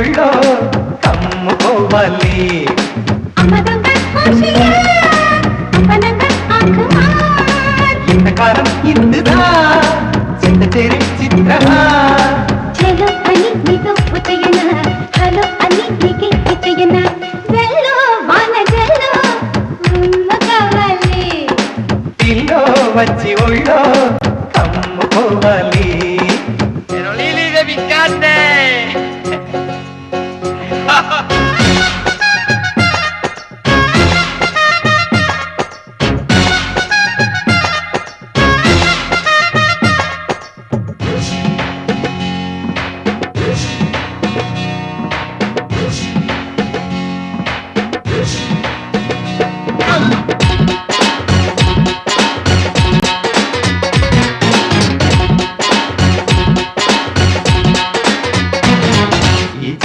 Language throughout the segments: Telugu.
ఒళ్ళో కమ్ముకోవాలి. ఇంతకాలం ఇందుదా చింత చేరి చిత్రహా చలో అని నీతో ఉదయన హలో అని నీకే ఇచ్చయన జల్లో వాన జల్లో కావాలి. ఇల్లో వచ్చి ఒళ్ళో కమ్ముకోవాలి.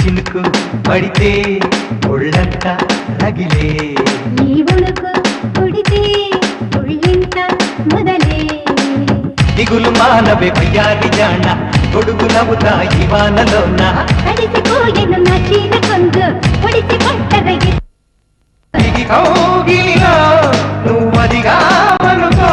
చినుకు పడితే ఒళ్ళంతా రగిలే, నీ ఒడుకు కొడితే ఒళ్ళింత మొదలే. దిగులు మానవే వయ్యారి జాణ గొడుగు నవ్వుతాయి వానలోన. తడిసిపోయెను నా చీర కొంగు పొడిసి పట్టరగి కౌగిలిలో నువ్వదిగా అనుకో.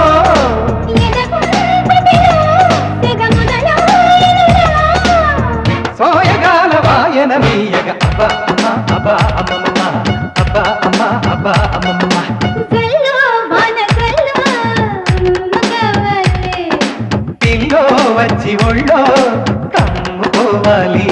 సోయగాల వాయన మీయగ అబ్బా అమ్మ అబ్బా అమ్మమ్మ అబ్బా అమ్మ అబ్బా అమ్మమ్మ. పిల్లో వచ్చి ఒళ్ళో కమ్ముకోవాలి.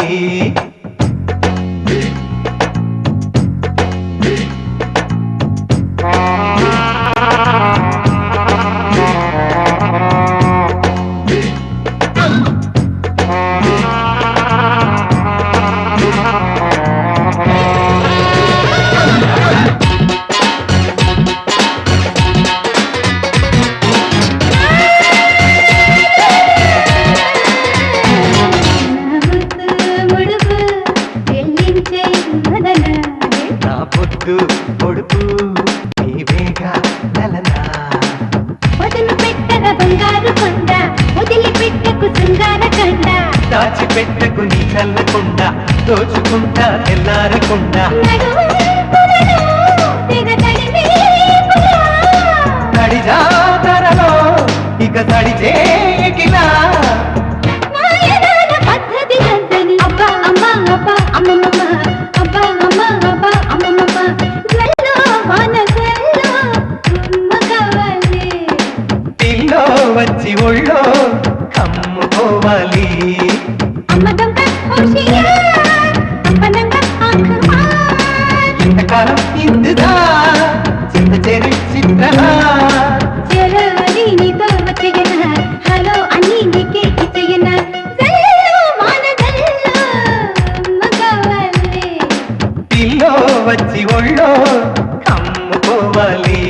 నా పొద్దు పొడుపు నీవేగా నలనా. వదిలి పెట్టగ బంగారు కొండ వదిలి పెట్టకు శృంగార కండ. దాచిపెట్టకు నీ చల్లకుండా దోచుకుంటా తెల్లారకుండా. నడి జాతరలో ఇక తడి చేకిలా పద్ధతి గంతని అబ్బా అమ్మ అబ్బా అమ్మమ్మ అబ్బా అమ్మ అబ్బా అమ్మమ్మ. జల్లో వాన జల్లో కావాలి. పిల్లో వచ్చి ఒళ్ళో కమ్ముకోవాలి. ఇంతకాలం ఇందుదా చింత చేరి చిత్రహా హలో అని నీకే ఇచ్చయన పిల్లో వచ్చి ఒళ్ళో కమ్ముకోవాలి.